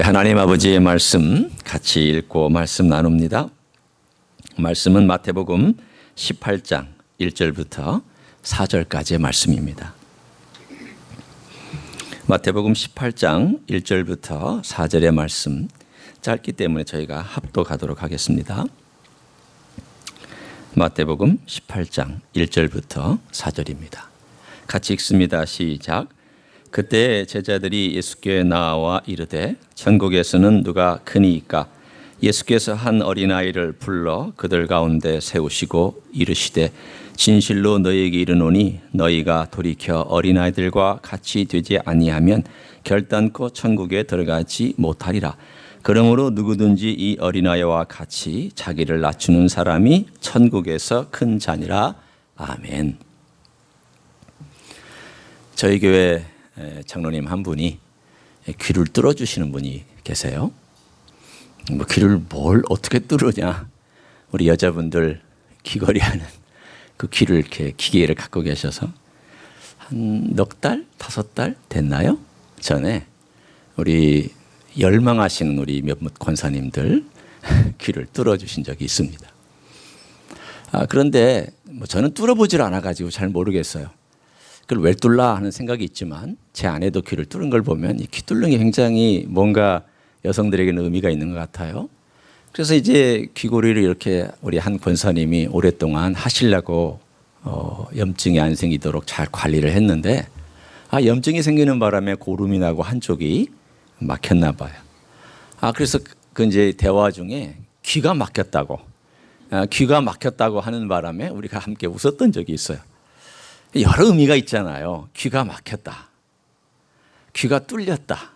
하나님 아버지의 말씀 같이 읽고 말씀 나눕니다. 말씀은 마태복음 18장 1절부터 4절까지의 말씀입니다. 마태복음 18장 1절부터 4절의 말씀, 짧기 때문에 저희가 합독하도록 하겠습니다. 마태복음 18장 1절부터 4절입니다. 같이 읽습니다. 시작. 그때 제자들이 예수께 나와 이르되 천국에서는 누가 크니이까? 예수께서 한 어린아이를 불러 그들 가운데 세우시고 이르시되 진실로 너희에게 이르노니 너희가 돌이켜 어린아이들과 같이 되지 아니하면 결단코 천국에 들어가지 못하리라. 그러므로 누구든지 이 어린아이와 같이 자기를 낮추는 사람이 천국에서 큰 자니라. 아멘. 저희 교회 장로님 한 분이 귀를 뚫어주시는 분이 계세요. 귀를 뭘 어떻게 뚫으냐. 우리 여자분들 귀걸이하는 그 귀를 이렇게 기계를 갖고 계셔서 한 넉 달, 5달 됐나요? 전에 우리 열망하시는 우리 몇몇 권사님들 귀를 뚫어주신 적이 있습니다. 그런데 저는 뚫어보질 않아가지고 잘 모르겠어요. 그걸 왜 뚫라 하는 생각이 있지만 제 아내도 귀를 뚫은 걸 보면 이 귀 뚫는 게 굉장히 뭔가 여성들에게는 의미가 있는 것 같아요. 그래서 이제 귀걸이를 이렇게 우리 한 권사님이 오랫동안 하시려고 염증이 안 생기도록 잘 관리를 했는데 염증이 생기는 바람에 고름이 나고 한쪽이 막혔나 봐요. 그래서 그 이제 대화 중에 귀가 막혔다고 하는 바람에 우리가 함께 웃었던 적이 있어요. 여러 의미가 있잖아요. 귀가 막혔다. 귀가 뚫렸다.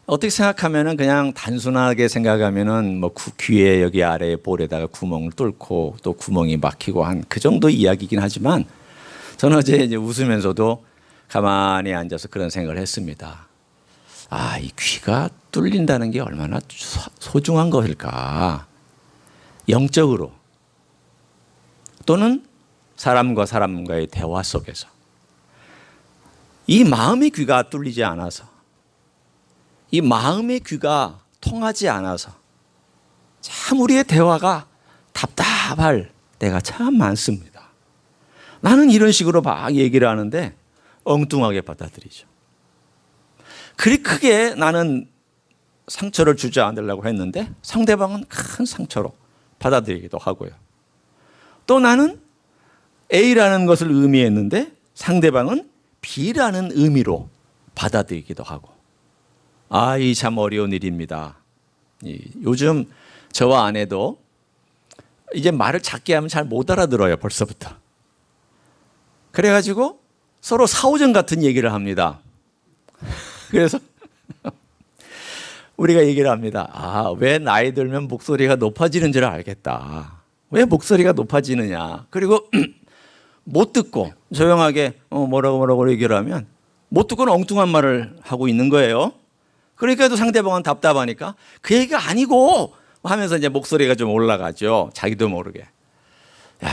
어떻게 생각하면은 그냥 단순하게 생각하면은 귀에 여기 아래에 볼에다가 구멍을 뚫고 또 구멍이 막히고 한 그 정도 이야기이긴 하지만 저는 어제 이제 웃으면서도 가만히 앉아서 그런 생각을 했습니다. 이 귀가 뚫린다는 게 얼마나 소중한 것일까. 영적으로 또는 사람과 사람과의 대화 속에서 이 마음의 귀가 뚫리지 않아서 이 마음의 귀가 통하지 않아서 참 우리의 대화가 답답할 때가 참 많습니다. 나는 이런 식으로 막 얘기를 하는데 엉뚱하게 받아들이죠. 그리 크게 나는 상처를 주지 않으려고 했는데 상대방은 큰 상처로 받아들이기도 하고요. 또 나는 A라는 것을 의미했는데 상대방은 B라는 의미로 받아들이기도 하고. 이 참 어려운 일입니다. 요즘 저와 아내도 이제 말을 작게 하면 잘 못 알아들어요. 벌써부터. 그래가지고 서로 사오정 같은 얘기를 합니다. 그래서 우리가 얘기를 합니다. 왜 나이 들면 목소리가 높아지는 줄 알겠다. 왜 목소리가 높아지느냐. 그리고 못 듣고 조용하게 뭐라고 얘기를 하면 못 듣고는 엉뚱한 말을 하고 있는 거예요. 그러니까 또 상대방은 답답하니까 그 얘기가 아니고 하면서 이제 목소리가 좀 올라가죠. 자기도 모르게.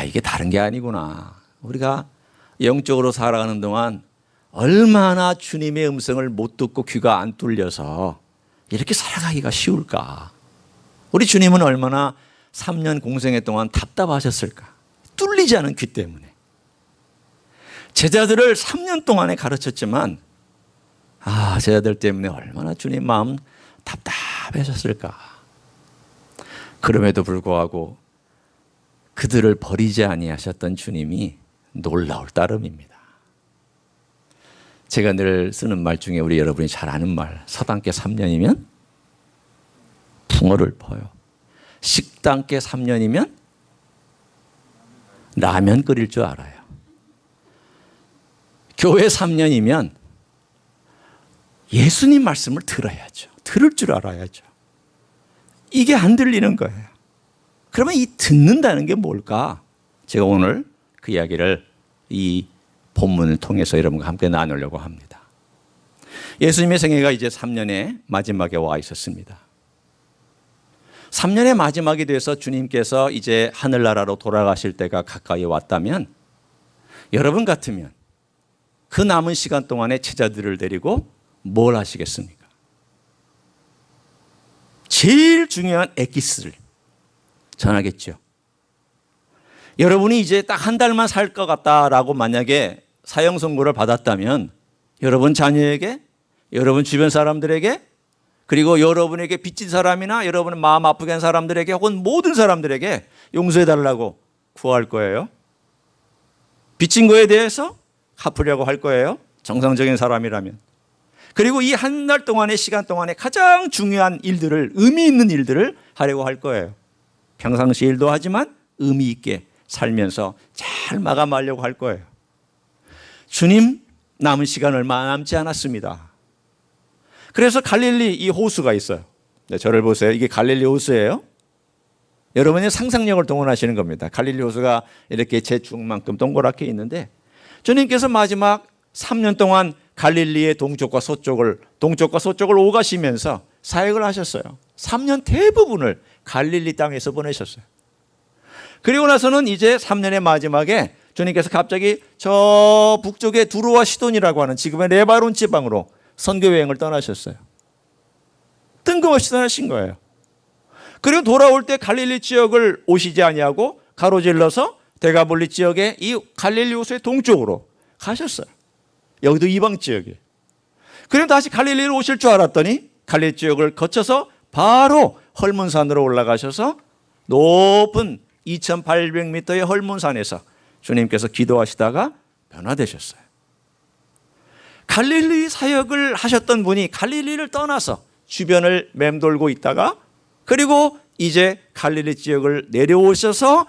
이게 다른 게 아니구나. 우리가 영적으로 살아가는 동안 얼마나 주님의 음성을 못 듣고 귀가 안 뚫려서 이렇게 살아가기가 쉬울까. 우리 주님은 얼마나 3년 공생애 동안 답답하셨을까. 뚫리지 않은 귀 때문에. 제자들을 3년 동안에 가르쳤지만 제자들 때문에 얼마나 주님 마음 답답하셨을까. 그럼에도 불구하고 그들을 버리지 아니하셨던 주님이 놀라울 따름입니다. 제가 늘 쓰는 말 중에 우리 여러분이 잘 아는 말, 서당계 3년이면 붕어를 퍼요. 식당계 3년이면 라면 끓일 줄 알아요. 교회 3년이면 예수님 말씀을 들어야죠. 들을 줄 알아야죠. 이게 안 들리는 거예요. 그러면 이 듣는다는 게 뭘까? 제가 오늘 그 이야기를 이 본문을 통해서 여러분과 함께 나누려고 합니다. 예수님의 생애가 이제 3년의 마지막에 와 있었습니다. 3년의 마지막이 돼서 주님께서 이제 하늘나라로 돌아가실 때가 가까이 왔다면 여러분 같으면 그 남은 시간 동안에 제자들을 데리고 뭘 하시겠습니까? 제일 중요한 엑기스를 전하겠죠. 여러분이 이제 딱 한 달만 살 것 같다라고 만약에 사형 선고를 받았다면 여러분 자녀에게, 여러분 주변 사람들에게, 그리고 여러분에게 빚진 사람이나 여러분의 마음 아프게 한 사람들에게 혹은 모든 사람들에게 용서해달라고 구할 거예요. 빚진 거에 대해서 갚으려고 할 거예요. 정상적인 사람이라면. 그리고 이 한 달 동안의 시간 동안에 가장 중요한 일들을, 의미 있는 일들을 하려고 할 거예요. 평상시 일도 하지만 의미 있게 살면서 잘 마감하려고 할 거예요. 주님 남은 시간 얼마 남지 않았습니다. 그래서 갈릴리 이 호수가 있어요. 네, 저를 보세요. 이게 갈릴리 호수예요. 여러분의 상상력을 동원하시는 겁니다. 갈릴리 호수가 이렇게 제 중만큼 동그랗게 있는데 주님께서 마지막 3년 동안 갈릴리의 동쪽과 서쪽을 오가시면서 사역을 하셨어요. 3년 대부분을 갈릴리 땅에서 보내셨어요. 그리고 나서는 이제 3년의 마지막에 주님께서 갑자기 저 북쪽의 두로와 시돈이라고 하는 지금의 레바논 지방으로 선교 여행을 떠나셨어요. 뜬금없이 떠나신 거예요. 그리고 돌아올 때 갈릴리 지역을 오시지 아니하고 가로질러서 데가볼리 지역의 이 갈릴리 호수의 동쪽으로 가셨어요. 여기도 이방 지역이에요. 그리고 다시 갈릴리로 오실 줄 알았더니 갈릴리 지역을 거쳐서 바로 헐몬산으로 올라가셔서 높은 2800m의 헐몬산에서 주님께서 기도하시다가 변화되셨어요. 갈릴리 사역을 하셨던 분이 갈릴리를 떠나서 주변을 맴돌고 있다가 그리고 이제 갈릴리 지역을 내려오셔서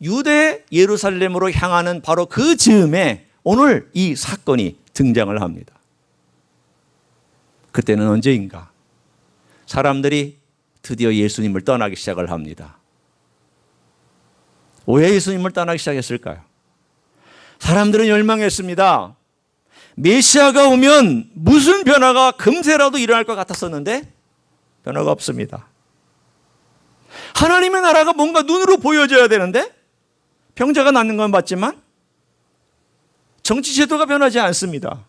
유대 예루살렘으로 향하는 바로 그 즈음에 오늘 이 사건이 등장을 합니다. 그때는 언제인가? 사람들이 드디어 예수님을 떠나기 시작을 합니다. 왜 예수님을 떠나기 시작했을까요? 사람들은 열망했습니다. 메시아가 오면 무슨 변화가 금세라도 일어날 것 같았었는데 변화가 없습니다. 하나님의 나라가 뭔가 눈으로 보여져야 되는데 병자가 낫는 건 맞지만 정치 제도가 변하지 않습니다.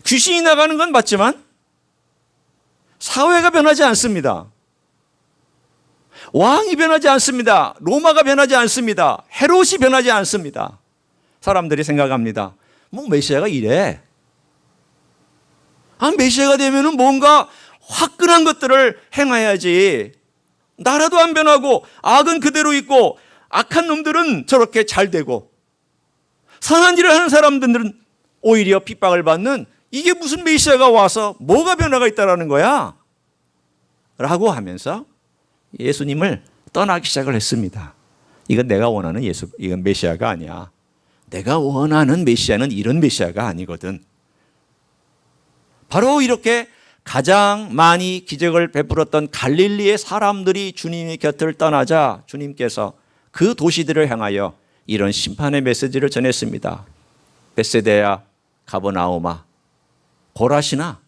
귀신이 나가는 건 맞지만 사회가 변하지 않습니다. 왕이 변하지 않습니다. 로마가 변하지 않습니다. 헤롯이 변하지 않습니다. 사람들이 생각합니다. 뭐 메시아가 이래. 메시아가 되면은 뭔가 화끈한 것들을 행해야지. 나라도 안 변하고 악은 그대로 있고 악한 놈들은 저렇게 잘 되고 선한 일을 하는 사람들은 오히려 핍박을 받는 이게 무슨 메시아가 와서 뭐가 변화가 있다라는 거야? 라고 하면서 예수님을 떠나기 시작을 했습니다. 이건 내가 원하는 이건 메시아가 아니야. 내가 원하는 메시아는 이런 메시아가 아니거든. 바로 이렇게 가장 많이 기적을 베풀었던 갈릴리의 사람들이 주님의 곁을 떠나자 주님께서 그 도시들을 향하여 이런 심판의 메시지를 전했습니다. 벳세다야, 가버나움아, 고라시나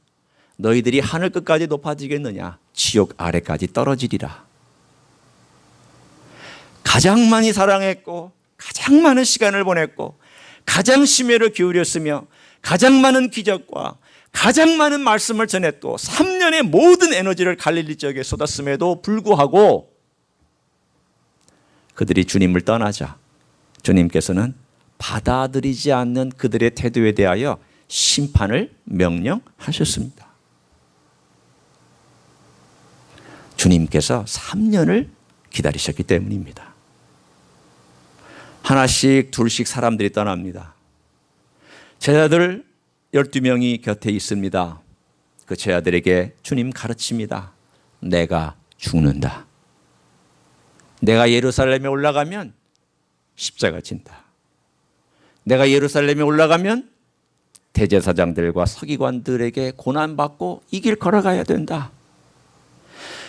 너희들이 하늘 끝까지 높아지겠느냐? 지옥 아래까지 떨어지리라. 가장 많이 사랑했고 가장 많은 시간을 보냈고 가장 심혈을 기울였으며 가장 많은 기적과 가장 많은 말씀을 전했고 3년의 모든 에너지를 갈릴리 지역에 쏟았음에도 불구하고 그들이 주님을 떠나자 주님께서는 받아들이지 않는 그들의 태도에 대하여 심판을 명령하셨습니다. 주님께서 3년을 기다리셨기 때문입니다. 하나씩 둘씩 사람들이 떠납니다. 제자들 12명이 곁에 있습니다. 그 제자들에게 주님 가르칩니다. 내가 죽는다. 내가 예루살렘에 올라가면 십자가 진다. 내가 예루살렘에 올라가면 대제사장들과 서기관들에게 고난받고 이 길 걸어가야 된다.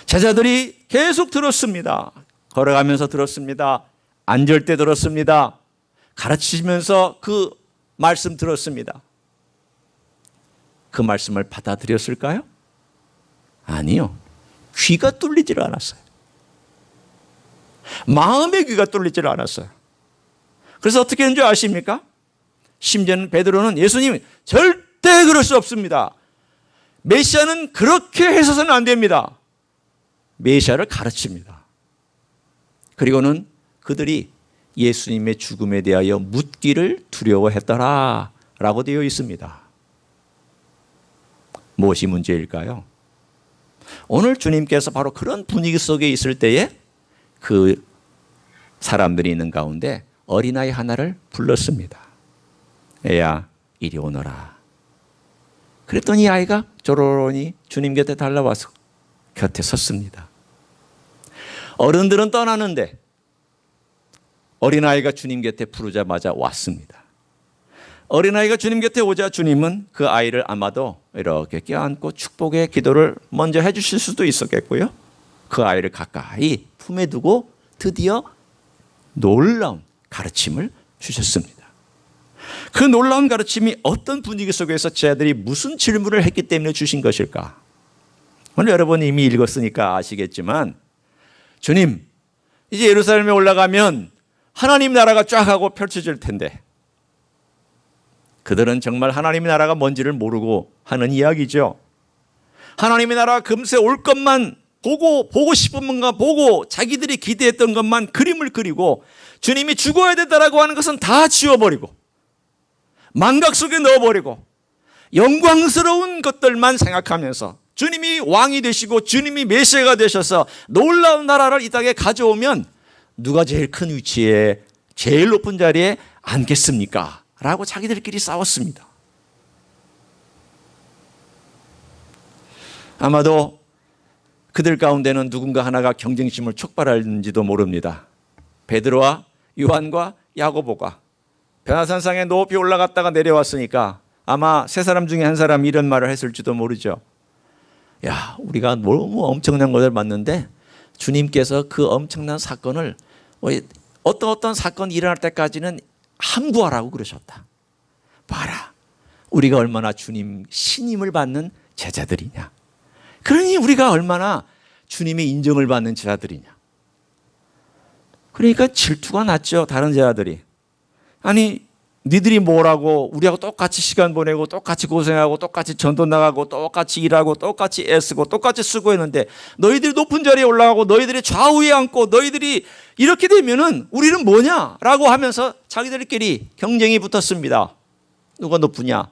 제자들이 계속 들었습니다. 걸어가면서 들었습니다. 앉을 때 들었습니다. 가르치면서 그 말씀 들었습니다. 그 말씀을 받아들였을까요? 아니요. 귀가 뚫리질 않았어요. 마음의 귀가 뚫리질 않았어요. 그래서 어떻게 했는 줄 아십니까? 심지어는 베드로는 예수님 절대 그럴 수 없습니다. 메시아는 그렇게 해서는 안 됩니다. 메시아를 가르칩니다. 그리고는 그들이 예수님의 죽음에 대하여 묻기를 두려워했더라 라고 되어 있습니다. 무엇이 문제일까요? 오늘 주님께서 바로 그런 분위기 속에 있을 때에 그 사람들이 있는 가운데 어린아이 하나를 불렀습니다. 애야, 이리 오너라. 그랬더니 이 아이가 조로로니 주님 곁에 달려와서 곁에 섰습니다. 어른들은 떠나는데 어린아이가 주님 곁에 부르자마자 왔습니다. 어린아이가 주님 곁에 오자 주님은 그 아이를 아마도 이렇게 껴안고 축복의 기도를 먼저 해주실 수도 있었겠고요. 그 아이를 가까이 품에 두고 드디어 놀라운 가르침을 주셨습니다. 그 놀라운 가르침이 어떤 분위기 속에서 제 아들이 무슨 질문을 했기 때문에 주신 것일까? 오늘 여러분이 이미 읽었으니까 아시겠지만 주님, 이제 예루살렘에 올라가면 하나님 나라가 쫙 하고 펼쳐질 텐데 그들은 정말 하나님의 나라가 뭔지를 모르고 하는 이야기죠. 하나님의 나라가 금세 올 것만 보고 싶은 것만 보고 자기들이 기대했던 것만 그림을 그리고 주님이 죽어야 된다라고 하는 것은 다 지워버리고 망각 속에 넣어버리고 영광스러운 것들만 생각하면서 주님이 왕이 되시고 주님이 메시아가 되셔서 놀라운 나라를 이 땅에 가져오면 누가 제일 큰 위치에 제일 높은 자리에 앉겠습니까? 라고 자기들끼리 싸웠습니다. 아마도 그들 가운데는 누군가 하나가 경쟁심을 촉발했는지도 모릅니다. 베드로와 요한과 야고보가 변화산상에 높이 올라갔다가 내려왔으니까 아마 세 사람 중에 한 사람이 이런 말을 했을지도 모르죠. 야, 우리가 너무 엄청난 것을 봤는데 주님께서 그 엄청난 사건을 어떤 사건이 일어날 때까지는 함구하라고 그러셨다. 봐라, 우리가 얼마나 주님 신임을 받는 제자들이냐. 그러니 우리가 얼마나 주님의 인정을 받는 제자들이냐. 그러니까 질투가 났죠, 다른 제자들이. 아니, 니들이 뭐라고 우리하고 똑같이 시간 보내고 똑같이 고생하고 똑같이 전도 나가고 똑같이 일하고 똑같이 애쓰고 똑같이 수고했는데 너희들이 높은 자리에 올라가고 너희들이 좌우에 앉고 너희들이 이렇게 되면은 우리는 뭐냐라고 하면서 자기들끼리 경쟁이 붙었습니다. 누가 높으냐?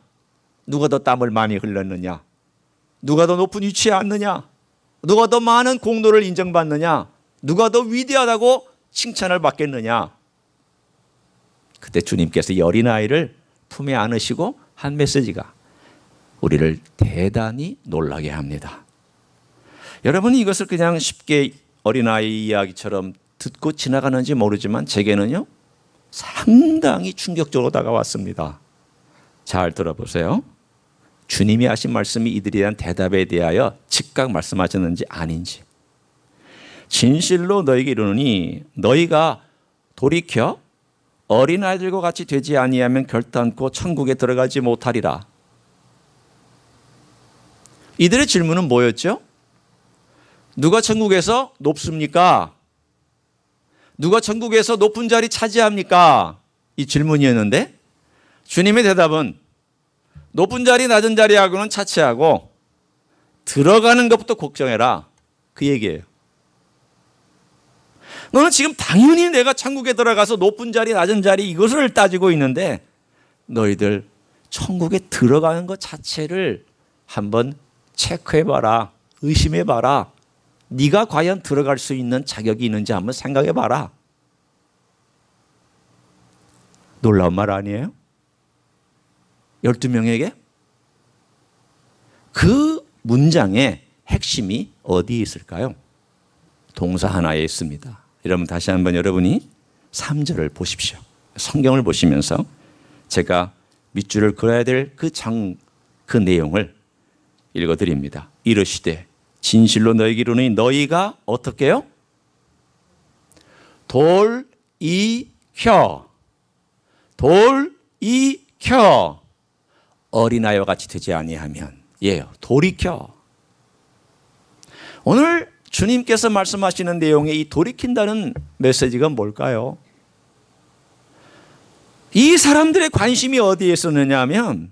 누가 더 땀을 많이 흘렸느냐? 누가 더 높은 위치에 앉느냐? 누가 더 많은 공로를 인정받느냐? 누가 더 위대하다고 칭찬을 받겠느냐? 그때 주님께서 이 어린아이를 품에 안으시고 한 메시지가 우리를 대단히 놀라게 합니다. 여러분이 이것을 그냥 쉽게 어린아이 이야기처럼 듣고 지나가는지 모르지만 제게는요 상당히 충격적으로 다가왔습니다. 잘 들어보세요. 주님이 하신 말씀이 이들에 대한 대답에 대하여 즉각 말씀하셨는지 아닌지. 진실로 너희에게 이르노니 너희가 돌이켜 어린아이들과 같이 되지 아니하면 결단코 천국에 들어가지 못하리라. 이들의 질문은 뭐였죠? 누가 천국에서 높습니까? 누가 천국에서 높은 자리 차지합니까? 이 질문이었는데 주님의 대답은 높은 자리 낮은 자리하고는 차치하고 들어가는 것부터 걱정해라. 그 얘기예요. 너는 지금 당연히 내가 천국에 들어가서 높은 자리 낮은 자리 이것을 따지고 있는데 너희들 천국에 들어가는 것 자체를 한번 체크해봐라. 의심해봐라. 네가 과연 들어갈 수 있는 자격이 있는지 한번 생각해봐라. 놀라운 말 아니에요? 12명에게? 그 문장의 핵심이 어디에 있을까요? 동사 하나에 있습니다. 여러분 다시 한번 여러분이 3절을 보십시오. 성경을 보시면서 제가 밑줄을 그어야 될 그 내용을 읽어드립니다. 이르시되 진실로 너희에게 이르노니 너희가 어떻게 해요? 돌이켜 어린아이와 같이 되지 아니하면 예요. 돌이켜. 오늘 주님께서 말씀하시는 내용에 이 돌이킨다는 메시지가 뭘까요? 이 사람들의 관심이 어디에 있었느냐 하면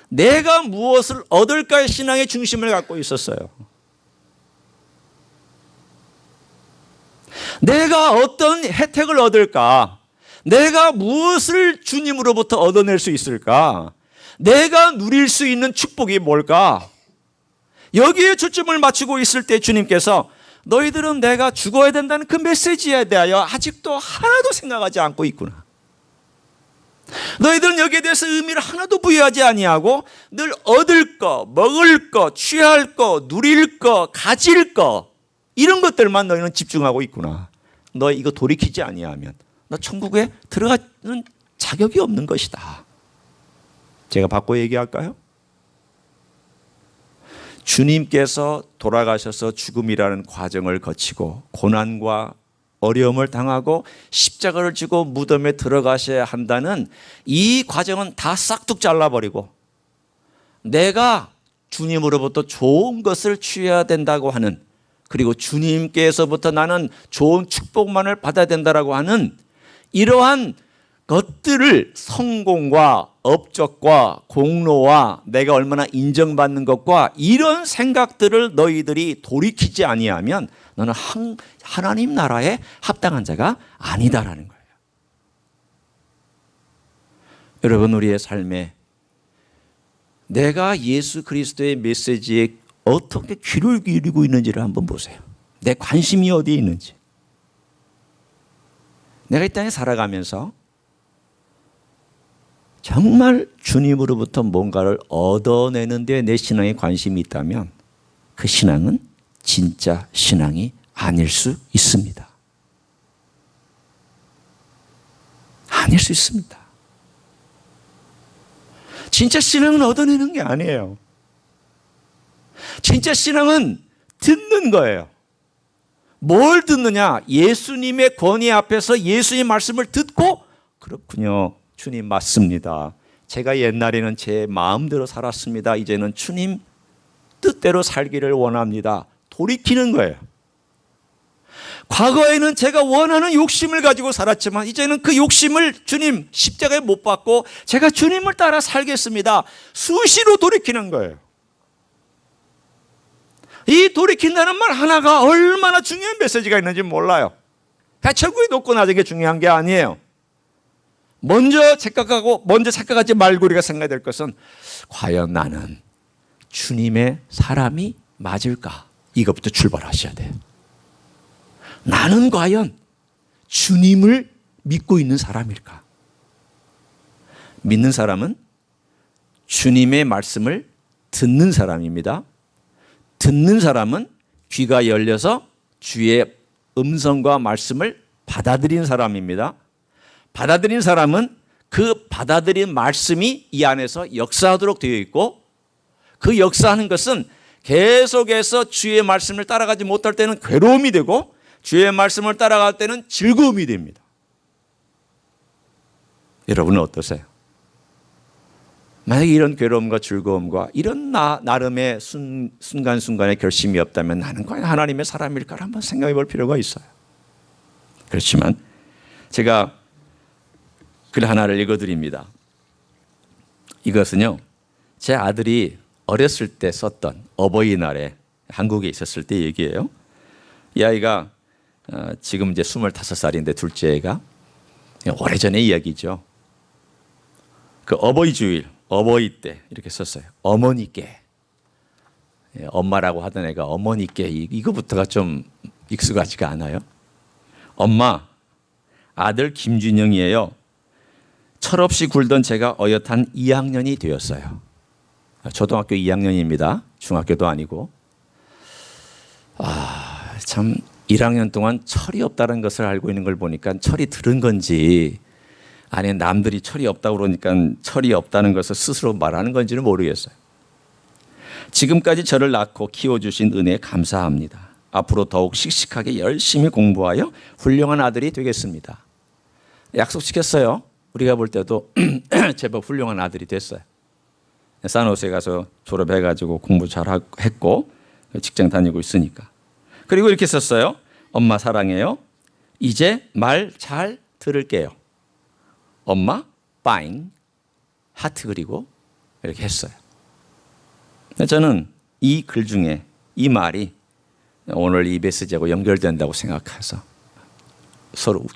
내가 무엇을 얻을까의 신앙의 중심을 갖고 있었어요. 내가 어떤 혜택을 얻을까? 내가 무엇을 주님으로부터 얻어낼 수 있을까? 내가 누릴 수 있는 축복이 뭘까? 여기에 초점을 맞추고 있을 때 주님께서 너희들은 내가 죽어야 된다는 그 메시지에 대하여 아직도 하나도 생각하지 않고 있구나. 너희들은 여기에 대해서 의미를 하나도 부여하지 아니하고 늘 얻을 거, 먹을 거, 취할 거, 누릴 거, 가질 거 이런 것들만 너희는 집중하고 있구나. 너 이거 돌이키지 아니하면 너 천국에 들어가는 자격이 없는 것이다. 제가 바꿔 얘기할까요? 주님께서 돌아가셔서 죽음이라는 과정을 거치고 고난과 어려움을 당하고 십자가를 지고 무덤에 들어가셔야 한다는 이 과정은 다 싹둑 잘라버리고 내가 주님으로부터 좋은 것을 취해야 된다고 하는, 그리고 주님께서부터 나는 좋은 축복만을 받아야 된다고 하는 이러한 것들을 성공과 업적과 공로와 내가 얼마나 인정받는 것과 이런 생각들을 너희들이 돌이키지 아니하면 너는 하나님 나라에 합당한 자가 아니다라는 거예요. 여러분, 우리의 삶에 내가 예수 그리스도의 메시지에 어떻게 귀를 기울이고 있는지를 한번 보세요. 내 관심이 어디에 있는지. 내가 이 땅에 살아가면서 정말 주님으로부터 뭔가를 얻어내는 데 내 신앙에 관심이 있다면 그 신앙은 진짜 신앙이 아닐 수 있습니다. 아닐 수 있습니다. 진짜 신앙은 얻어내는 게 아니에요. 진짜 신앙은 듣는 거예요. 뭘 듣느냐? 예수님의 권위 앞에서 예수님 말씀을 듣고, 그렇군요, 주님 맞습니다. 제가 옛날에는 제 마음대로 살았습니다. 이제는 주님 뜻대로 살기를 원합니다. 돌이키는 거예요. 과거에는 제가 원하는 욕심을 가지고 살았지만 이제는 그 욕심을 주님 십자가에 못 박고 제가 주님을 따라 살겠습니다. 수시로 돌이키는 거예요. 이 돌이킨다는 말 하나가 얼마나 중요한 메시지가 있는지 몰라요. 천국에 놓고 나는 게 중요한 게 아니에요. 먼저 착각하지 말고 우리가 생각해야 될 것은 과연 나는 주님의 사람이 맞을까? 이것부터 출발하셔야 돼요. 나는 과연 주님을 믿고 있는 사람일까? 믿는 사람은 주님의 말씀을 듣는 사람입니다. 듣는 사람은 귀가 열려서 주의 음성과 말씀을 받아들이는 사람입니다. 받아들인 사람은 그 받아들인 말씀이 이 안에서 역사하도록 되어 있고, 그 역사하는 것은 계속해서 주의 말씀을 따라가지 못할 때는 괴로움이 되고 주의 말씀을 따라갈 때는 즐거움이 됩니다. 여러분은 어떠세요? 만약에 이런 괴로움과 즐거움과 이런 나름의 순간순간의 결심이 없다면 나는 과연 하나님의 사람일까를 한번 생각해 볼 필요가 있어요. 그렇지만 제가 글 하나를 읽어드립니다. 이것은요, 제 아들이 어렸을 때 썼던 어버이날에 한국에 있었을 때 얘기예요. 이 아이가 지금 이제 25살인데 둘째 애가 오래전의 이야기죠. 그 어버이 주일, 어버이 때 이렇게 썼어요. 어머니께, 엄마라고 하던 애가 어머니께, 이거부터가 좀 익숙하지가 않아요. 엄마, 아들 김준영이에요. 철없이 굴던 제가 어엿한 2학년이 되었어요. 초등학교 2학년입니다. 중학교도 아니고. 참 1학년 동안 철이 없다는 것을 알고 있는 걸 보니까 철이 들은 건지 아니면 남들이 철이 없다고 그러니까 철이 없다는 것을 스스로 말하는 건지는 모르겠어요. 지금까지 저를 낳고 키워주신 은혜에 감사합니다. 앞으로 더욱 씩씩하게 열심히 공부하여 훌륭한 아들이 되겠습니다. 약속시켰어요. 우리가 볼 때도 제법 훌륭한 아들이 됐어요. 산호세 가서 졸업해가지고 공부 잘했고 직장 다니고 있으니까. 그리고 이렇게 썼어요. 엄마 사랑해요. 이제 말 잘 들을게요. 엄마 빠잉 하트 그리고 이렇게 했어요. 저는 이 글 중에 이 말이 오늘 이 메시지하고 연결된다고 생각해서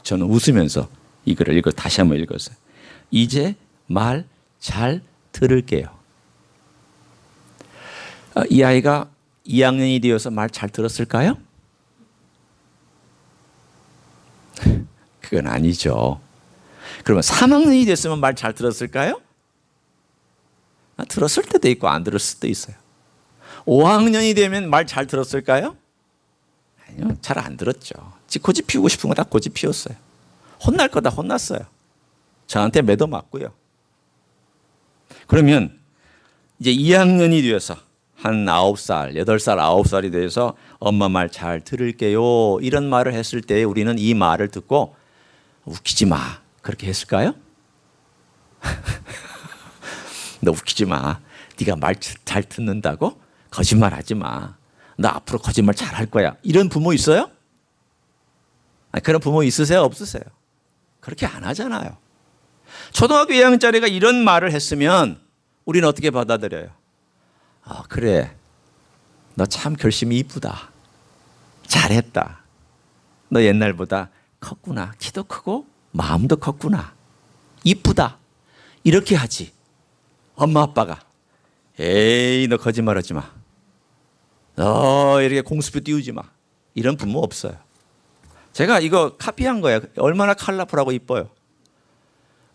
저는 웃으면서 이 글을 다시 한번 읽었어요. 이제 말 잘 들을게요. 이 아이가 2학년이 되어서 말 잘 들었을까요? 그건 아니죠. 그러면 3학년이 됐으면 말 잘 들었을까요? 들었을 때도 있고 안 들었을 수도 있어요. 5학년이 되면 말 잘 들었을까요? 아니요, 잘 안 들었죠. 고집 피우고 싶은 거 다 고집 피웠어요. 혼날 거 다 혼났어요. 저한테 매도 맞고요. 그러면 이제 2학년이 되어서 한 9살, 8살, 9살이 돼서 엄마 말 잘 들을게요. 이런 말을 했을 때 우리는 이 말을 듣고 웃기지 마. 그렇게 했을까요? 너 웃기지 마. 네가 말 잘 듣는다고? 거짓말하지 마. 너 앞으로 거짓말 잘할 거야. 이런 부모 있어요? 그런 부모 있으세요? 없으세요? 그렇게 안 하잖아요. 초등학교 2학년짜리가 이런 말을 했으면 우리는 어떻게 받아들여요? 그래. 너 참 결심이 이쁘다. 잘했다. 너 옛날보다 컸구나. 키도 크고 마음도 컸구나. 이쁘다. 이렇게 하지. 엄마 아빠가 에이 너 거짓말하지 마. 너 이렇게 공수표 띄우지 마. 이런 부모 없어요. 제가 이거 카피한 거예요. 얼마나 컬러풀하고 이뻐요.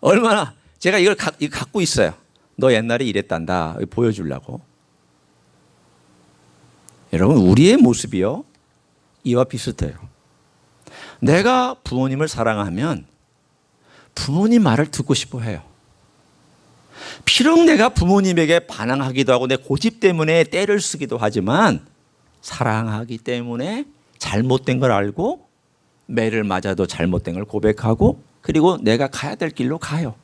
얼마나 제가 이걸 갖고 있어요. 너 옛날에 이랬단다. 보여주려고. 여러분 우리의 모습이요. 이와 비슷해요. 내가 부모님을 사랑하면 부모님 말을 듣고 싶어 해요. 비록 내가 부모님에게 반항하기도 하고 내 고집 때문에 때를 쓰기도 하지만 사랑하기 때문에 잘못된 걸 알고 매를 맞아도 잘못된 걸 고백하고 그리고 내가 가야 될 길로 가요.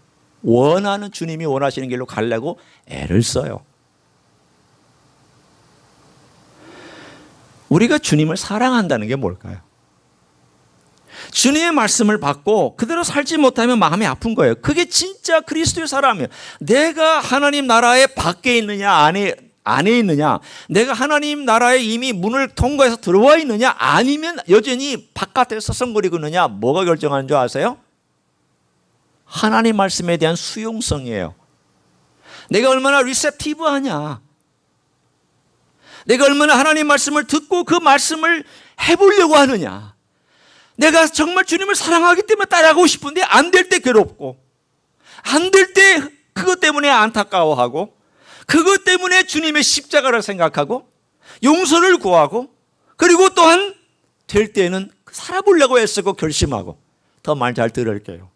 원하는 주님이 원하시는 길로 가려고 애를 써요. 우리가 주님을 사랑한다는 게 뭘까요? 주님의 말씀을 받고 그대로 살지 못하면 마음이 아픈 거예요. 그게 진짜 그리스도의 사랑이에요. 내가 하나님 나라에 밖에 있느냐 안에 있느냐, 내가 하나님 나라에 이미 문을 통과해서 들어와 있느냐 아니면 여전히 바깥에 서성거리고 있느냐, 뭐가 결정하는 줄 아세요? 하나님 말씀에 대한 수용성이에요. 내가 얼마나 리셉티브하냐, 내가 얼마나 하나님 말씀을 듣고 그 말씀을 해보려고 하느냐. 내가 정말 주님을 사랑하기 때문에 따라가고 싶은데 안 될 때 괴롭고 안 될 때 그것 때문에 안타까워하고 그것 때문에 주님의 십자가를 생각하고 용서를 구하고 그리고 또한 될 때는 살아보려고 애쓰고 결심하고 더 말 잘 들을게요.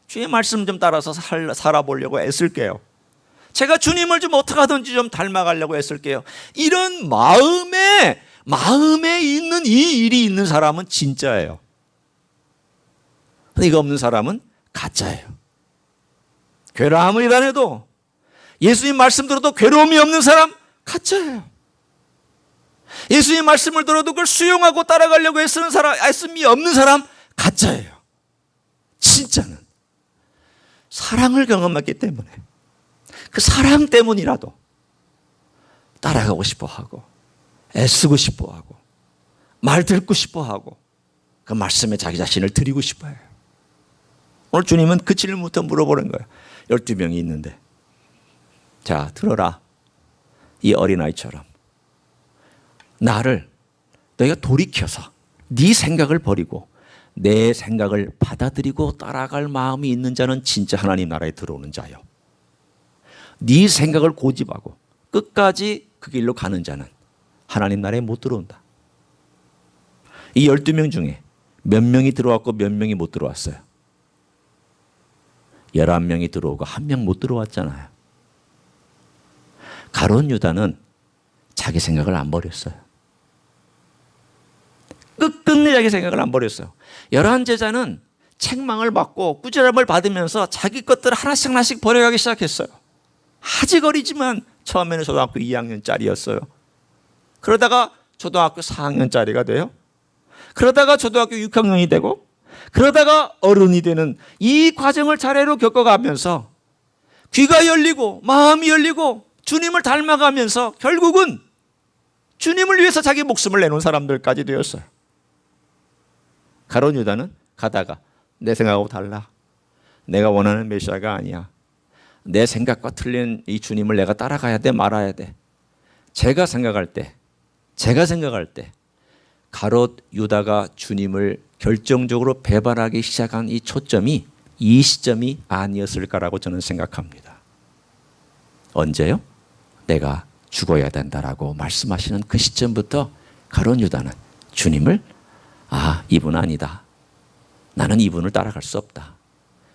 주의 말씀 좀 따라서 살아보려고 애쓸게요. 제가 주님을 좀 어떻게 하든지 좀 닮아가려고 애쓸게요. 이런 마음에 있는 이 일이 있는 사람은 진짜예요. 이거 없는 사람은 가짜예요. 괴로움을 일어내도 예수님 말씀 들어도 괴로움이 없는 사람 가짜예요. 예수님 말씀을 들어도 그걸 수용하고 따라가려고 애쓰는 사람, 애씀이 없는 사람 가짜예요. 진짜는 사랑을 경험했기 때문에 그 사랑 때문이라도 따라가고 싶어하고 애쓰고 싶어하고 말 듣고 싶어하고 그 말씀에 자기 자신을 드리고 싶어해요. 오늘 주님은 그 질문부터 물어보는 거예요. 12명이 있는데 자 들어라. 이 어린아이처럼 나를 너희가 돌이켜서 네 생각을 버리고 내 생각을 받아들이고 따라갈 마음이 있는 자는 진짜 하나님 나라에 들어오는 자요. 네 생각을 고집하고 끝까지 그 길로 가는 자는 하나님 나라에 못 들어온다. 이 12명 중에 몇 명이 들어왔고 몇 명이 못 들어왔어요? 11명이 들어오고 1명 못 들어왔잖아요. 가룟 유다는 자기 생각을 안 버렸어요. 끝끝내 자기 생각을 안 버렸어요. 11 제자는 책망을 받고 꾸지람을 받으면서 자기 것들을 하나씩 버려가기 시작했어요. 하지거리지만 처음에는 초등학교 2학년짜리였어요. 그러다가 초등학교 4학년짜리가 돼요. 그러다가 초등학교 6학년이 되고 그러다가 어른이 되는 이 과정을 차례로 겪어가면서 귀가 열리고 마음이 열리고 주님을 닮아가면서 결국은 주님을 위해서 자기 목숨을 내놓은 사람들까지 되었어요. 가룟 유다는 가다가 내 생각하고 달라. 내가 원하는 메시아가 아니야. 내 생각과 틀린 이 주님을 내가 따라가야 돼 말아야 돼. 제가 생각할 때 가롯 유다가 주님을 결정적으로 배반하기 시작한 이 초점이 이 시점이 아니었을까라고 저는 생각합니다. 언제요? 내가 죽어야 된다라고 말씀하시는 그 시점부터 가롯 유다는 주님을 이분 아니다. 나는 이분을 따라갈 수 없다.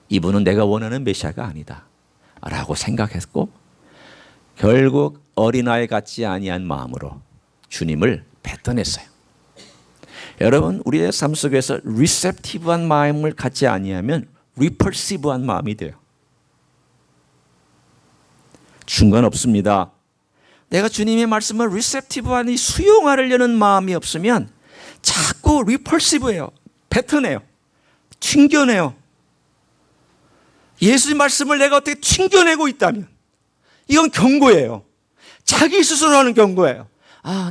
이분은 내가 원하는 메시아가 아니다. 라고 생각했고 결국 어린아이 같지 아니한 마음으로 주님을 뱉어냈어요. 여러분, 우리의 삶 속에서 리셉티브한 마음을 갖지 아니하면 리펄시브한 마음이 돼요. 중간 없습니다. 내가 주님의 말씀을 리셉티브한 수용하려는 마음이 없으면 자꾸 리펄시브해요. 뱉어내요. 튕겨내요. 예수의 말씀을 내가 어떻게 튕겨내고 있다면 이건 경고예요. 자기 스스로 하는 경고예요.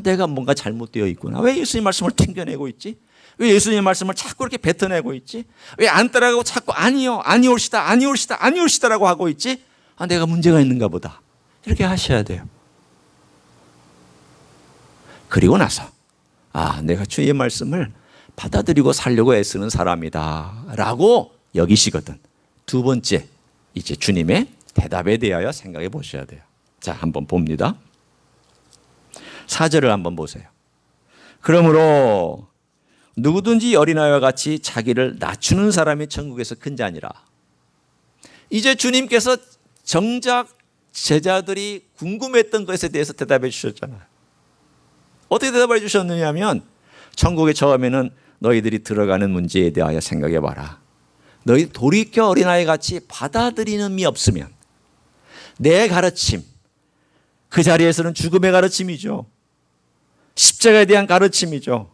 내가 뭔가 잘못되어 있구나. 왜 예수님 말씀을 튕겨내고 있지? 왜 예수님 말씀을 자꾸 이렇게 뱉어내고 있지? 왜 안 따라가고 자꾸 아니올시다라고 하고 있지? 내가 문제가 있는가 보다. 이렇게 하셔야 돼요. 그리고 나서 내가 주의 말씀을 받아들이고 살려고 애쓰는 사람이다 라고 여기시거든. 두 번째, 이제 주님의 대답에 대하여 생각해 보셔야 돼요. 자, 한번 봅니다. 4절을 한번 보세요. 그러므로 누구든지 어린아이와 같이 자기를 낮추는 사람이 천국에서 큰 자니라. 이제 주님께서 정작 제자들이 궁금했던 것에 대해서 대답해 주셨잖아요. 어떻게 대답해 주셨느냐 하면 천국에 처음에는 너희들이 들어가는 문제에 대하여 생각해 봐라. 너희 돌이켜 어린아이 같이 받아들이는 미 없으면 내 가르침, 그 자리에서는 죽음의 가르침이죠. 십자가에 대한 가르침이죠.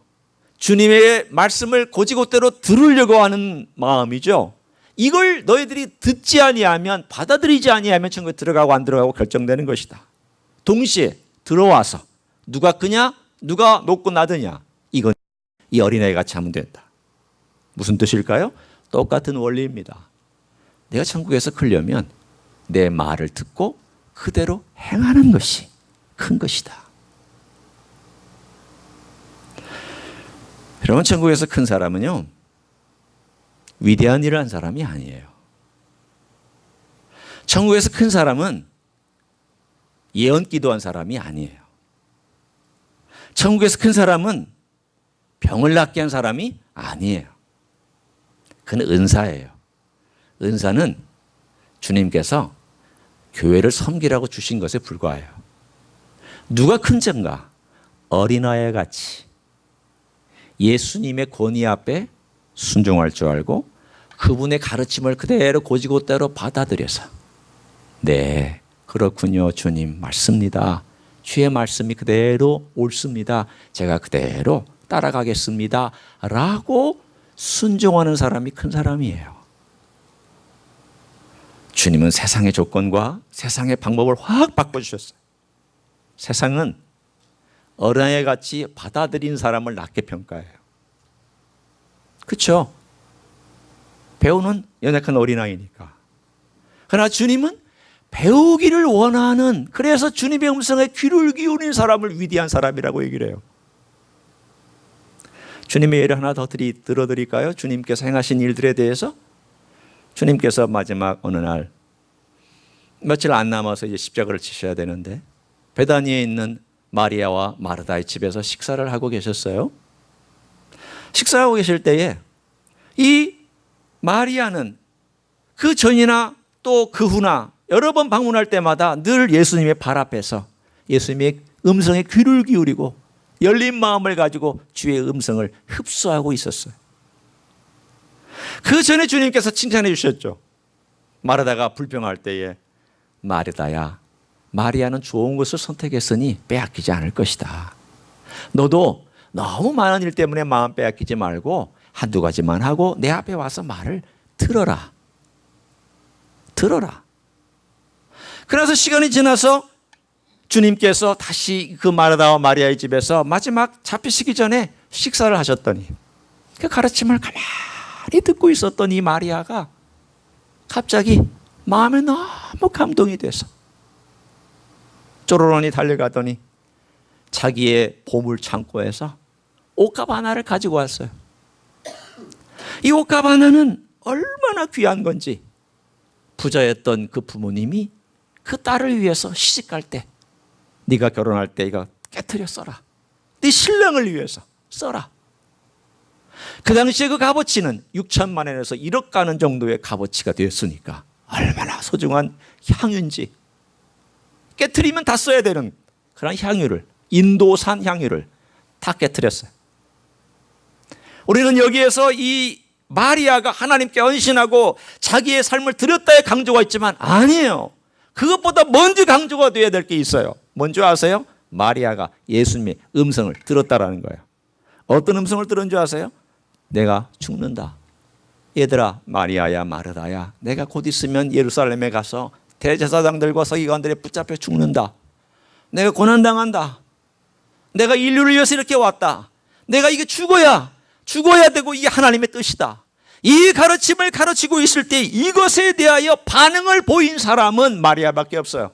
주님의 말씀을 곧이곧대로 들으려고 하는 마음이죠. 이걸 너희들이 듣지 아니하면, 받아들이지 아니하면 천국에 들어가고 안 들어가고 결정되는 것이다. 동시에 들어와서 누가 크냐, 누가 높고 낮으냐, 이건 이 어린아이 같이 하면 된다. 무슨 뜻일까요? 똑같은 원리입니다. 내가 천국에서 크려면 내 말을 듣고 그대로 행하는 것이 큰 것이다. 여러분, 천국에서 큰 사람은요, 위대한 일을 한 사람이 아니에요. 천국에서 큰 사람은 예언 기도한 사람이 아니에요. 천국에서 큰 사람은 병을 낫게 한 사람이 아니에요. 그는 은사예요. 은사는 주님께서 교회를 섬기라고 주신 것에 불과해요. 누가 큰 자인가? 어린아이 같이 예수님의 권위 앞에 순종할 줄 알고 그분의 가르침을 그대로 곧이곧대로 받아들여서 네, 그렇군요. 주님 맞습니다. 주의 말씀이 그대로 옳습니다. 제가 그대로 따라가겠습니다. 라고 순종하는 사람이 큰 사람이에요. 주님은 세상의 조건과 세상의 방법을 확 바꿔주셨어요. 세상은 어린아이 같이 받아들인 사람을 낮게 평가해요. 그렇죠? 배우는 연약한 어린아이니까. 그러나 주님은 배우기를 원하는, 그래서 주님의 음성에 귀를 기울인 사람을 위대한 사람이라고 얘기를 해요. 주님의 예를 하나 더 들어드릴까요? 주님께서 행하신 일들에 대해서. 주님께서 마지막 어느 날 며칠 안 남아서 이제 십자가를 지셔야 되는데 베다니에 있는 마리아와 마르다의 집에서 식사를 하고 계셨어요. 식사하고 계실 때에 이 마리아는 그 전이나 또 그 후나 여러 번 방문할 때마다 늘 예수님의 발 앞에서 예수님의 음성에 귀를 기울이고 열린 마음을 가지고 주의 음성을 흡수하고 있었어요. 그 전에 주님께서 칭찬해 주셨죠. 마르다가 불평할 때에 마르다야, 마리아는 좋은 것을 선택했으니 빼앗기지 않을 것이다. 너도 너무 많은 일 때문에 마음 빼앗기지 말고 한두 가지만 하고 내 앞에 와서 말을 들어라. 들어라. 그래서 시간이 지나서 주님께서 다시 그 마르다와 마리아의 집에서 마지막 잡히시기 전에 식사를 하셨더니 그 가르침을 가만히 듣고 있었던 이 마리아가 갑자기 마음에 너무 감동이 돼서 쪼르르니 달려가더니 자기의 보물 창고에서 옷값 하나를 가지고 왔어요. 이 옷값 하나는 얼마나 귀한 건지 부자였던 그 부모님이 그 딸을 위해서 시집갈 때 네가 결혼할 때 이거 깨트려 써라. 네 신랑을 위해서 써라. 그 당시에 그 값어치는 6천만 원에서 1억 가는 정도의 값어치가 되었으니까 얼마나 소중한 향유인지 깨트리면 다 써야 되는 그런 향유를, 인도산 향유를 다 깨트렸어요. 우리는 여기에서 이 마리아가 하나님께 헌신하고 자기의 삶을 드렸다의 강조가 있지만 아니에요. 그것보다 먼저 강조가 되어야 될 게 있어요. 뭔지 아세요? 마리아가 예수님의 음성을 들었다라는 거예요. 어떤 음성을 들은 줄 아세요? 내가 죽는다. 얘들아, 마리아야 마르다야, 내가 곧 있으면 예루살렘에 가서 대제사장들과 서기관들에 붙잡혀 죽는다. 내가 고난당한다. 내가 인류를 위해서 이렇게 왔다. 내가 이게 죽어야 되고 이게 하나님의 뜻이다. 이 가르침을 가르치고 있을 때 이것에 대하여 반응을 보인 사람은 마리아밖에 없어요.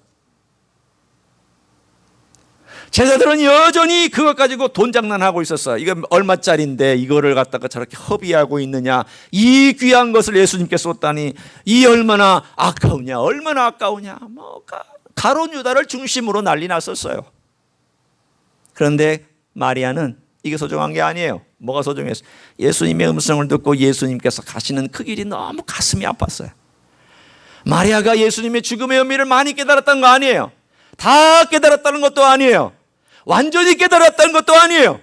제자들은 여전히 그것 가지고 돈 장난하고 있었어요. 이거 얼마짜리인데 이거를 갖다가 저렇게 허비하고 있느냐. 이 귀한 것을 예수님께 쏟다니 이 얼마나 아까우냐. 얼마나 아까우냐. 가룟 유다를 중심으로 난리 났었어요. 그런데 마리아는 이게 소중한 게 아니에요. 뭐가 소중했어요? 예수님의 음성을 듣고 예수님께서 가시는 그 길이 너무 가슴이 아팠어요. 마리아가 예수님의 죽음의 의미를 많이 깨달았던 거 아니에요. 다 깨달았다는 것도 아니에요. 완전히 깨달았다는 것도 아니에요.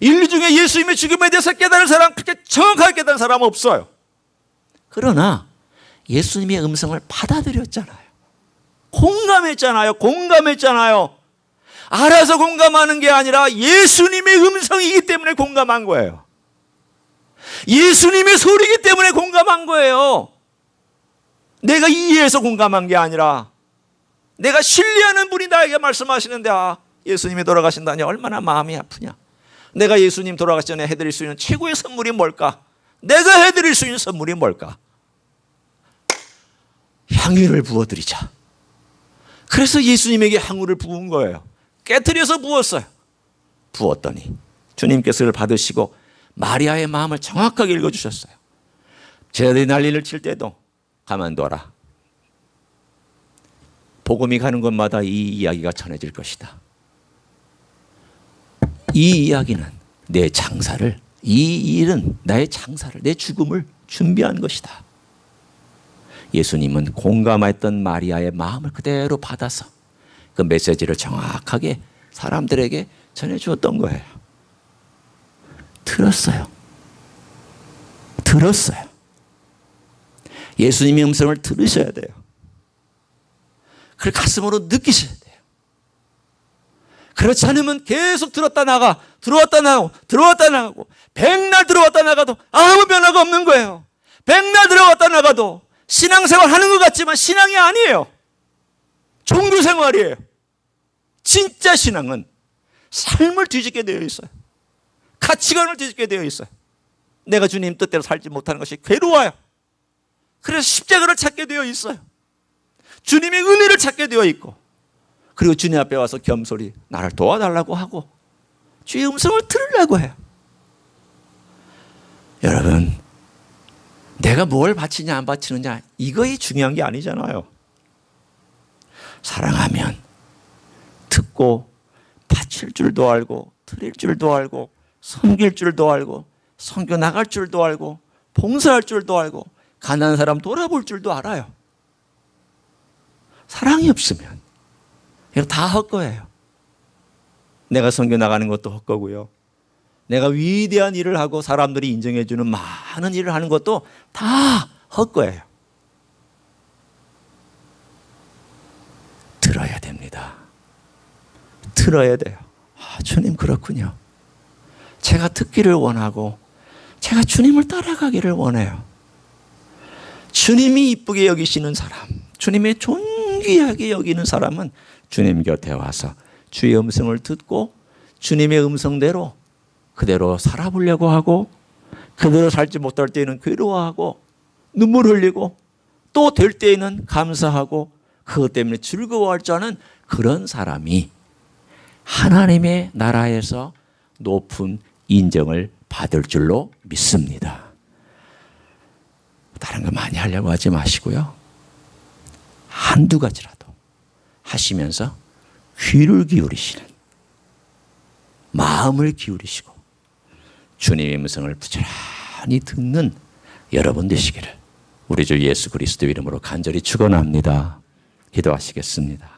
인류 중에 예수님의 죽음에 대해서 깨달은 사람, 그렇게 정확하게 깨달은 사람은 없어요. 그러나 예수님의 음성을 받아들였잖아요. 공감했잖아요. 알아서 공감하는 게 아니라 예수님의 음성이기 때문에 공감한 거예요. 예수님의 소리이기 때문에 공감한 거예요. 내가 이해해서 공감한 게 아니라 내가 신뢰하는 분이 나에게 말씀하시는데 예수님이 돌아가신다니 얼마나 마음이 아프냐. 내가 예수님 돌아가시 전에 해드릴 수 있는 최고의 선물이 뭘까? 내가 해드릴 수 있는 선물이 뭘까? 향유를 부어드리자. 그래서 예수님에게 향유를 부은 거예요. 깨트려서 부었어요. 부었더니 주님께서 그를 받으시고 마리아의 마음을 정확하게 읽어주셨어요. 제자들이 난리를 칠 때도 가만둬라. 복음이 가는 곳마다 이 이야기가 전해질 것이다. 이 이야기는 내 장사를, 이 일은 나의 장사를, 내 죽음을 준비한 것이다. 예수님은 공감했던 마리아의 마음을 그대로 받아서 그 메시지를 정확하게 사람들에게 전해주었던 거예요. 들었어요. 예수님의 음성을 들으셔야 돼요. 그걸 가슴으로 느끼셔야 돼요. 그렇지 않으면 계속 들었다 나가고 백날 들어왔다 나가도 아무 변화가 없는 거예요. 백날 들어왔다 나가도 신앙생활 하는 것 같지만 신앙이 아니에요. 종교생활이에요. 진짜 신앙은 삶을 뒤집게 되어 있어요. 가치관을 뒤집게 되어 있어요. 내가 주님 뜻대로 살지 못하는 것이 괴로워요. 그래서 십자가를 찾게 되어 있어요. 주님의 은혜를 찾게 되어 있고, 그리고 주님 앞에 와서 겸손히 나를 도와달라고 하고 주의 음성을 들으려고 해요. 여러분, 내가 뭘 바치냐 안 바치느냐 이거이 중요한 게 아니잖아요. 사랑하면 듣고 바칠 줄도 알고 드릴 줄도 알고 섬길 줄도 알고 선교 나갈 줄도 알고 봉사할 줄도 알고 가난한 사람 돌아볼 줄도 알아요. 사랑이 없으면 이거 다 헛거예요. 내가 선교 나가는 것도 헛거고요. 내가 위대한 일을 하고 사람들이 인정해 주는 많은 일을 하는 것도 다 헛거예요. 들어야 됩니다. 들어야 돼요. 주님 그렇군요. 제가 듣기를 원하고 제가 주님을 따라가기를 원해요. 주님이 이쁘게 여기시는 사람, 주님의 존귀하게 여기는 사람은 주님 곁에 와서 주의 음성을 듣고 주님의 음성대로 그대로 살아보려고 하고, 그대로 살지 못할 때에는 괴로워하고 눈물 흘리고 또 될 때에는 감사하고 그것 때문에 즐거워할 줄 아는 그런 사람이 하나님의 나라에서 높은 인정을 받을 줄로 믿습니다. 다른 거 많이 하려고 하지 마시고요. 한두 가지라도 하시면서 귀를 기울이시는, 마음을 기울이시고 주님의 음성을 부지런히 듣는 여러분 되시기를 우리 주 예수 그리스도 이름으로 간절히 축원합니다. 기도하시겠습니다.